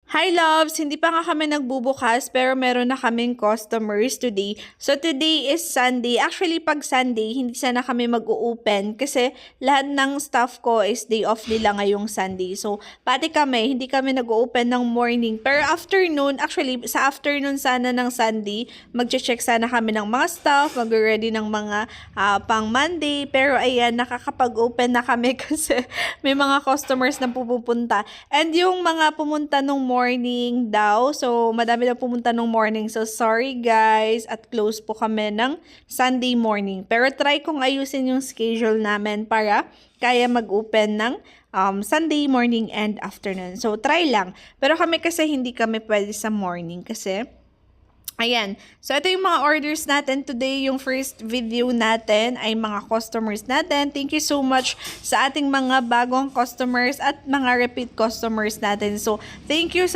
Hi loves! Hindi pa nga kami nagbubukas pero meron na kaming customers today. So today is Sunday. Actually pag Sunday, hindi sana kami mag-o-open kasi lahat ng staff ko is day off nila ngayong Sunday. So pati kami, hindi kami nag-o-open ng morning. Pero afternoon, actually sa afternoon sana ng Sunday, mag-check sana kami ng mga staff, mag-ready ng mga pang Monday. Pero ayan, nakakapag-open na kami kasi may mga customers na pupunta. And yung mga pumunta nung morning daw. So, madami na pumunta nung morning. So, sorry guys. At close po kami ng Sunday morning. Pero try kong ayusin yung schedule namin para kaya mag-open ng Sunday morning and afternoon. So, try lang. Pero kami kasi hindi kami pwede sa morning kasi ayan. So, ito yung mga orders natin today. Yung first video natin ay mga customers natin. Thank you so much sa ating mga bagong customers at mga repeat customers natin. So, thank you